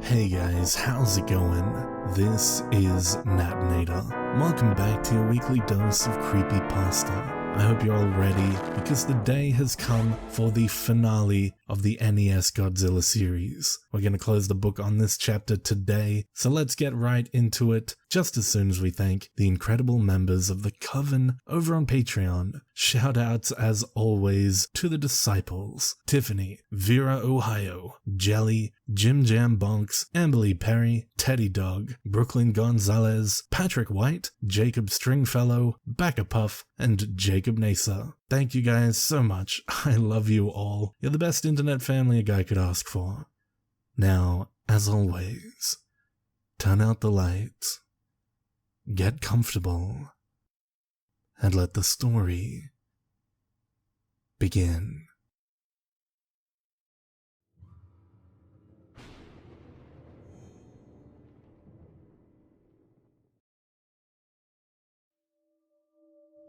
Hey guys, how's it going? This is Natinator. Welcome back to your weekly dose of creepypasta. I hope you're all ready, because the day has come for the finale of the NES Godzilla series. We're going to close the book on this chapter today, so let's get right into it, just as soon as we thank the incredible members of the Coven over on Patreon. Shoutouts, as always, to the disciples: Tiffany, Vera Ohio, Jelly, Jim Jam Bonks, Amberly Perry, Teddy Dog, Brooklyn Gonzalez, Patrick White, Jacob Stringfellow, Becca Puff, and Jacob Nasa. Thank you guys so much. I love you all. You're the best internet family a guy could ask for. Now, as always, turn out the lights, get comfortable, and let the story begin.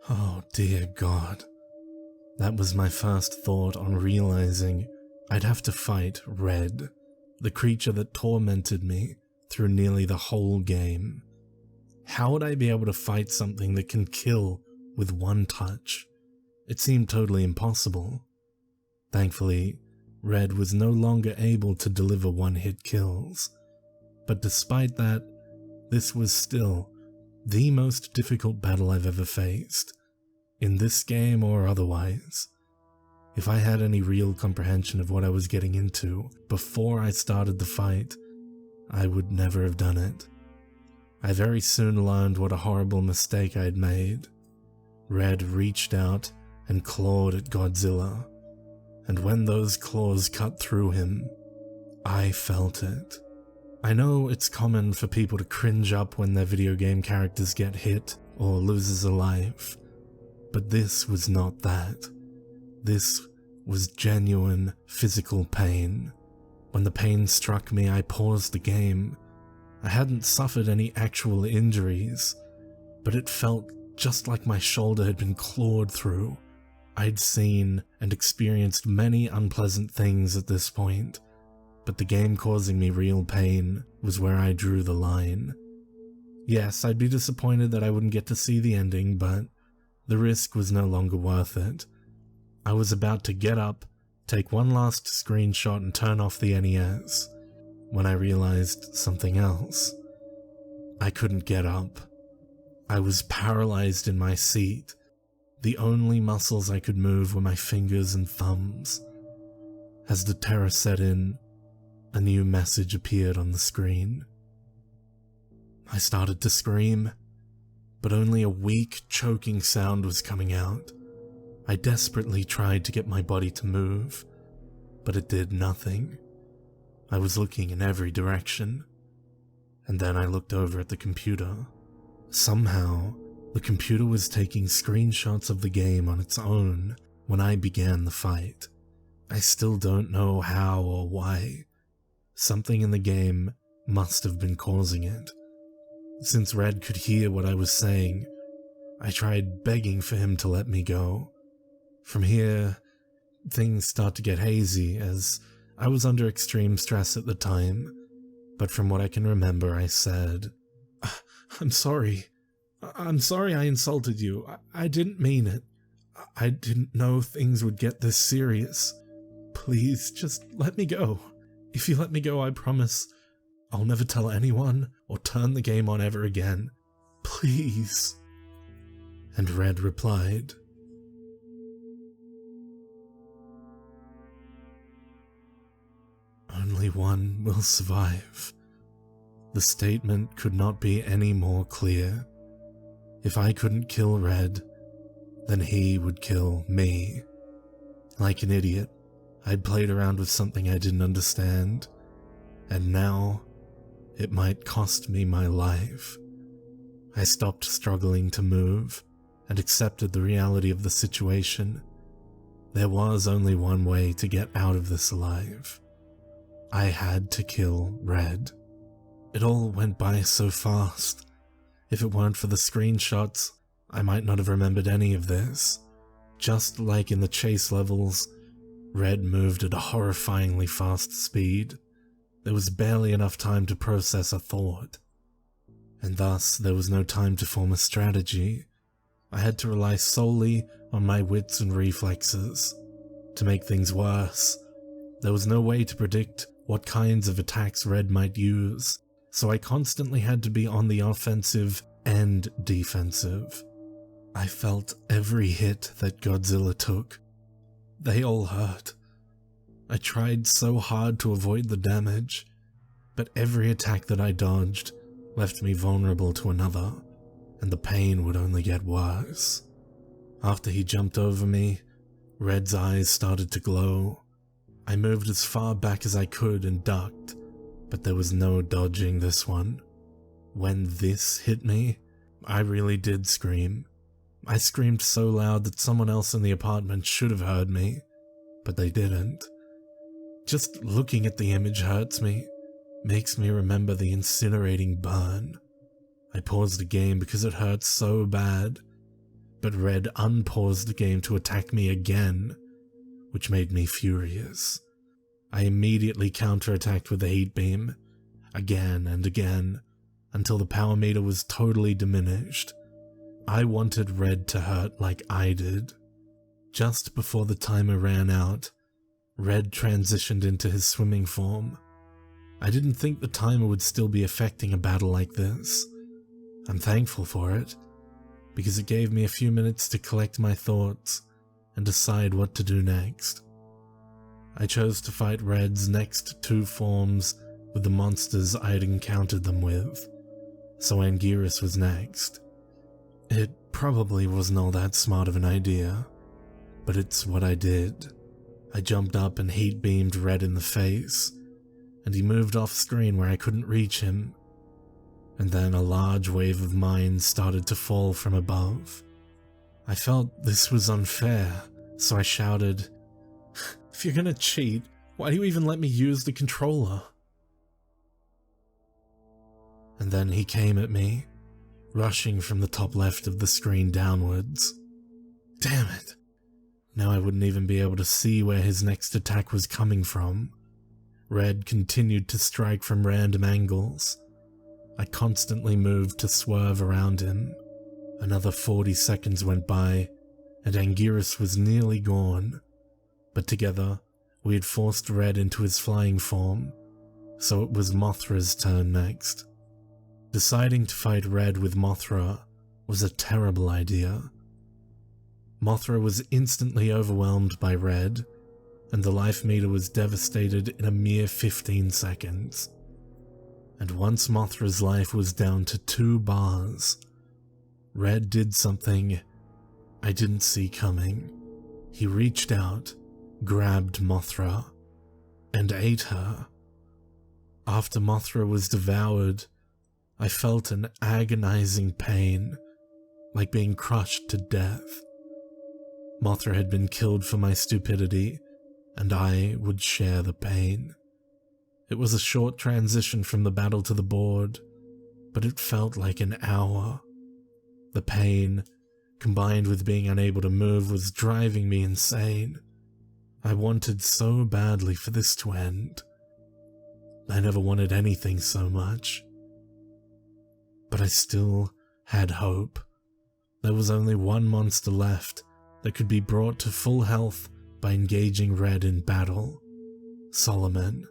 Oh dear God. That was my first thought on realizing I'd have to fight Red, the creature that tormented me through nearly the whole game. How would I be able to fight something that can kill with one touch? It seemed totally impossible. Thankfully, Red was no longer able to deliver one-hit kills. But despite that, this was still the most difficult battle I've ever faced, in this game or otherwise. If I had any real comprehension of what I was getting into before I started the fight, I would never have done it. I very soon learned what a horrible mistake I'd made. Red reached out and clawed at Godzilla, and when those claws cut through him, I felt it. I know it's common for people to cringe up when their video game characters get hit or loses a life, but this was not that. This was genuine physical pain. When the pain struck me, I paused the game. I hadn't suffered any actual injuries, but it felt just like my shoulder had been clawed through. I'd seen and experienced many unpleasant things at this point, but the game causing me real pain was where I drew the line. Yes, I'd be disappointed that I wouldn't get to see the ending, but the risk was no longer worth it. I was about to get up, take one last screenshot and turn off the NES, when I realized something else. I couldn't get up. I was paralyzed in my seat. The only muscles I could move were my fingers and thumbs. As the terror set in, a new message appeared on the screen. I started to scream, but only a weak, choking sound was coming out. I desperately tried to get my body to move, but it did nothing. I was looking in every direction, and then I looked over at the computer. Somehow, the computer was taking screenshots of the game on its own when I began the fight. I still don't know how or why. Something in the game must have been causing it. Since Red could hear what I was saying, I tried begging for him to let me go. From here, things start to get hazy, as I was under extreme stress at the time, but from what I can remember, I said, I'm sorry I insulted you. I didn't mean it. I didn't know things would get this serious. Please, just let me go. If you let me go, I promise I'll never tell anyone or turn the game on ever again. Please. And Red replied, only one will survive. The statement could not be any more clear. If I couldn't kill Red, then he would kill me. Like an idiot, I'd played around with something I didn't understand, and now it might cost me my life. I stopped struggling to move and accepted the reality of the situation. There was only one way to get out of this alive. I had to kill Red. It all went by so fast. If it weren't for the screenshots, I might not have remembered any of this. Just like in the chase levels, Red moved at a horrifyingly fast speed. There was barely enough time to process a thought, and thus there was no time to form a strategy. I had to rely solely on my wits and reflexes. To make things worse, there was no way to predict what kinds of attacks Red might use, so I constantly had to be on the offensive and defensive. I felt every hit that Godzilla took. They all hurt. I tried so hard to avoid the damage, but every attack that I dodged left me vulnerable to another, and the pain would only get worse. After he jumped over me, Red's eyes started to glow. I moved as far back as I could and ducked, but there was no dodging this one. When this hit me, I really did scream. I screamed so loud that someone else in the apartment should have heard me, but they didn't. Just looking at the image hurts me, makes me remember the incinerating burn. I paused the game because it hurt so bad, but Red unpaused the game to attack me again, which made me furious. I immediately counterattacked with the heat beam, again and again, until the power meter was totally diminished. I wanted Red to hurt like I did. Just before the timer ran out, Red transitioned into his swimming form. I didn't think the timer would still be affecting a battle like this. I'm thankful for it, because it gave me a few minutes to collect my thoughts and decide what to do next. I chose to fight Red's next two forms with the monsters I had encountered them with, so Anguirus was next. It probably wasn't all that smart of an idea, but it's what I did. I jumped up and heat beamed Red in the face, and he moved off screen where I couldn't reach him. And then a large wave of mines started to fall from above. I felt this was unfair, so I shouted, "If you're gonna cheat, why do you even let me use the controller?" And then he came at me, rushing from the top left of the screen downwards. Damn it! Now I wouldn't even be able to see where his next attack was coming from. Red continued to strike from random angles. I constantly moved to swerve around him. Another 40 seconds went by, and Anguirus was nearly gone, but together we had forced Red into his flying form, so it was Mothra's turn next. Deciding to fight Red with Mothra was a terrible idea. Mothra was instantly overwhelmed by Red, and the life meter was devastated in a mere 15 seconds. And once Mothra's life was down to 2 bars, Red did something I didn't see coming. He reached out, grabbed Mothra, and ate her. After Mothra was devoured, I felt an agonizing pain, like being crushed to death. Mothra had been killed for my stupidity, and I would share the pain. It was a short transition from the battle to the board, but it felt like an hour. The pain, combined with being unable to move, was driving me insane. I wanted so badly for this to end. I never wanted anything so much. But I still had hope. There was only one monster left that could be brought to full health by engaging Red in battle: Solomon.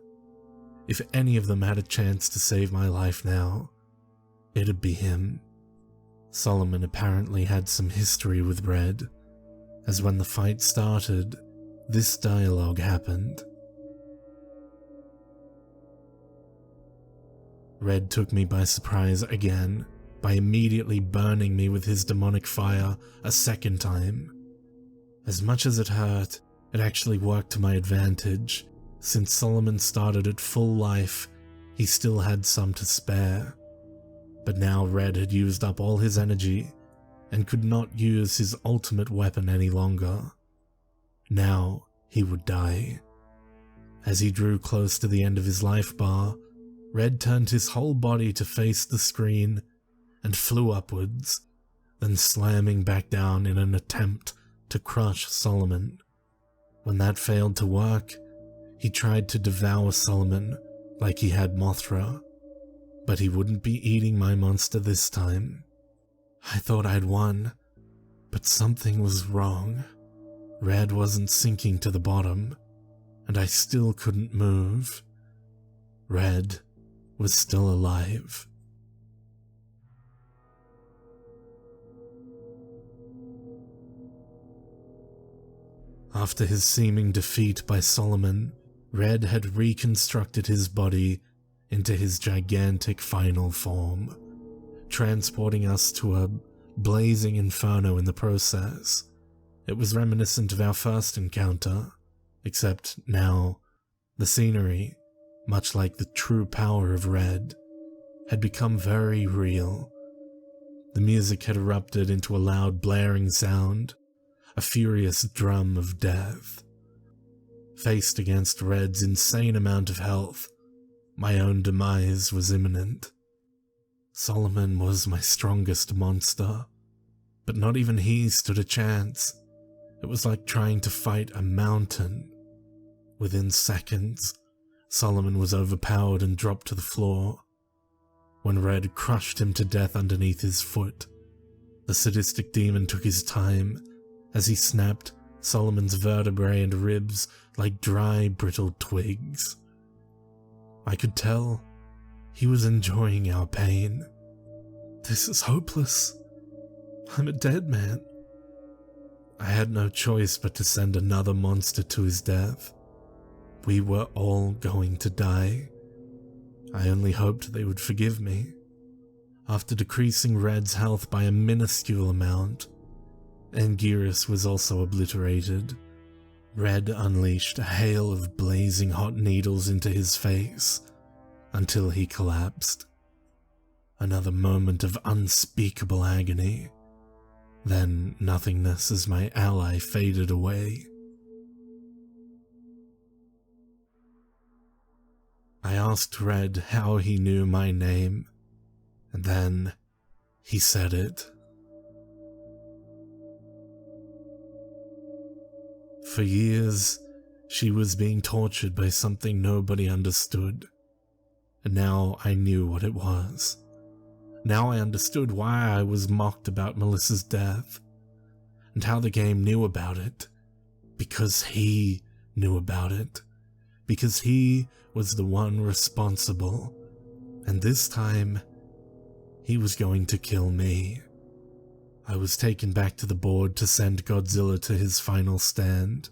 If any of them had a chance to save my life now, it'd be him. Solomon apparently had some history with Red, as when the fight started, this dialogue happened. Red took me by surprise again, by immediately burning me with his demonic fire a second time. As much as it hurt, it actually worked to my advantage. Since Solomon started at full life, he still had some to spare. But now Red had used up all his energy and could not use his ultimate weapon any longer. Now he would die. As he drew close to the end of his life bar, Red turned his whole body to face the screen and flew upwards, then slamming back down in an attempt to crush Solomon. When that failed to work, he tried to devour Solomon like he had Mothra, but he wouldn't be eating my monster this time. I thought I'd won, but something was wrong. Red wasn't sinking to the bottom, and I still couldn't move. Red was still alive. After his seeming defeat by Solomon, Red had reconstructed his body into his gigantic final form, transporting us to a blazing inferno in the process. It was reminiscent of our first encounter, except now, the scenery, much like the true power of Red, had become very real. The music had erupted into a loud blaring sound, a furious drum of death. Faced against Red's insane amount of health, my own demise was imminent. Solomon was my strongest monster, but not even he stood a chance. It was like trying to fight a mountain. Within seconds, Solomon was overpowered and dropped to the floor. When Red crushed him to death underneath his foot, the sadistic demon took his time as he snapped Solomon's vertebrae and ribs like dry, brittle twigs. I could tell he was enjoying our pain. This is hopeless. I'm a dead man. I had no choice but to send another monster to his death. We were all going to die. I only hoped they would forgive me. After decreasing Red's health by a minuscule amount, Anguirus was also obliterated. Red unleashed a hail of blazing hot needles into his face until he collapsed. Another moment of unspeakable agony, then nothingness as my ally faded away. I asked Red how he knew my name, and then he said it. For years, she was being tortured by something nobody understood, and now I knew what it was. Now I understood why I was mocked about Melissa's death, and how the game knew about it. Because he knew about it. Because he was the one responsible, and this time, he was going to kill me. I was taken back to the board to send Godzilla to his final stand.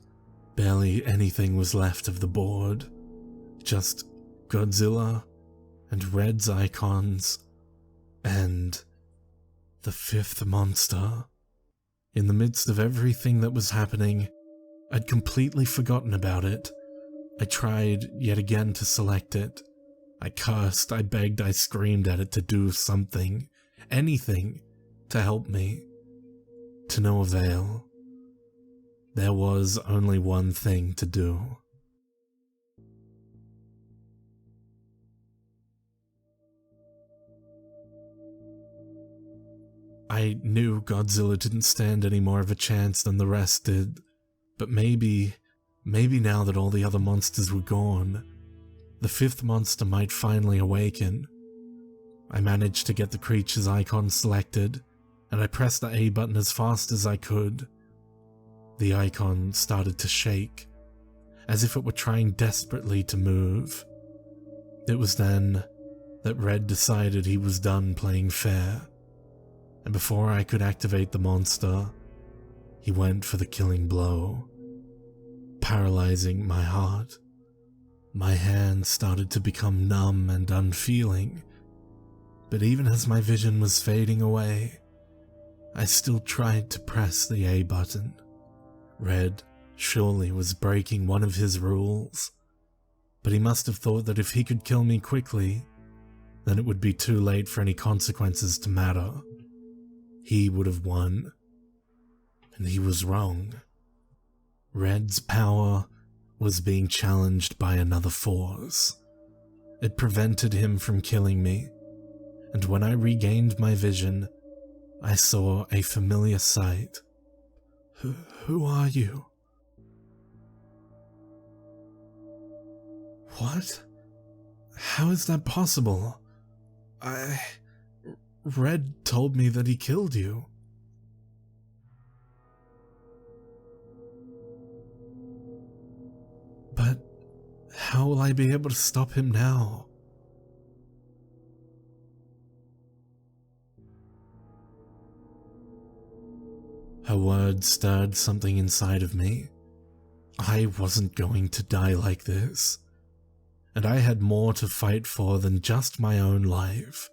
Barely anything was left of the board. Just Godzilla and Red's icons and the fifth monster. In the midst of everything that was happening, I'd completely forgotten about it. I tried yet again to select it. I cursed, I begged, I screamed at it to do something, anything, to help me. To no avail. There was only one thing to do. I knew Godzilla didn't stand any more of a chance than the rest did, but maybe now that all the other monsters were gone, the fifth monster might finally awaken. I managed to get the creature's icon selected, and I pressed the A button as fast as I could. The icon started to shake, as if it were trying desperately to move. It was then that Red decided he was done playing fair, and before I could activate the monster, he went for the killing blow, paralyzing my heart. My hands started to become numb and unfeeling, but even as my vision was fading away, I still tried to press the A button. Red surely was breaking one of his rules, but he must have thought that if he could kill me quickly, then it would be too late for any consequences to matter. He would have won, and he was wrong. Red's power was being challenged by another force. It prevented him from killing me, and when I regained my vision, I saw a familiar sight. Who are you? What? How is that possible? Red told me that he killed you. But how will I be able to stop him now? Her words stirred something inside of me. I wasn't going to die like this, and I had more to fight for than just my own life.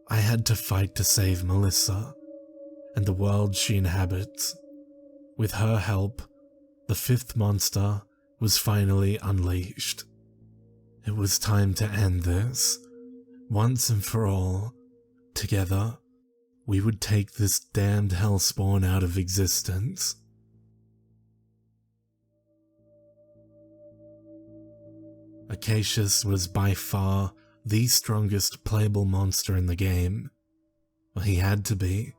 I had to fight to save Melissa and the world she inhabits. With her help, the fifth monster was finally unleashed. It was time to end this, once and for all. Together, we would take this damned hellspawn out of existence. Acacius was by far the strongest playable monster in the game. Well, he had to be,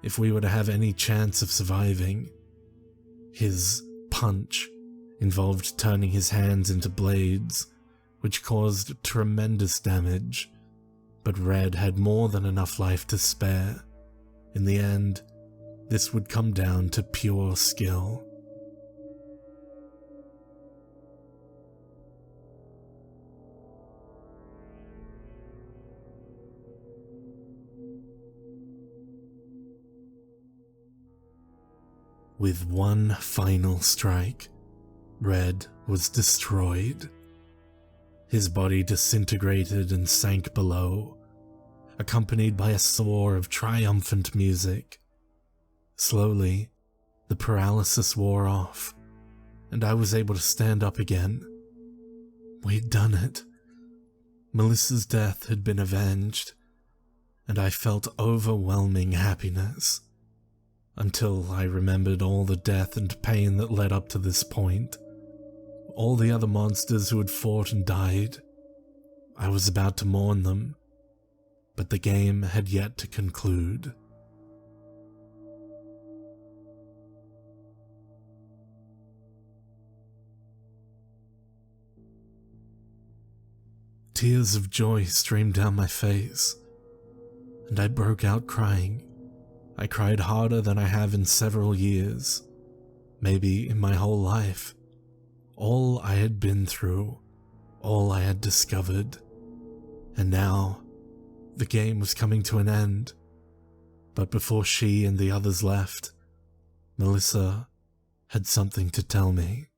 if we were to have any chance of surviving. His punch involved turning his hands into blades, which caused tremendous damage, but Red had more than enough life to spare. In the end, this would come down to pure skill. With one final strike, Red was destroyed. His body disintegrated and sank below, accompanied by a soar of triumphant music. Slowly, the paralysis wore off, and I was able to stand up again. We'd done it. Melissa's death had been avenged, and I felt overwhelming happiness. Until I remembered all the death and pain that led up to this point. All the other monsters who had fought and died. I was about to mourn them, but the game had yet to conclude. Tears of joy streamed down my face, and I broke out crying. I cried harder than I have in several years, maybe in my whole life. All I had been through, all I had discovered, and now the game was coming to an end. But before she and the others left, Melissa had something to tell me.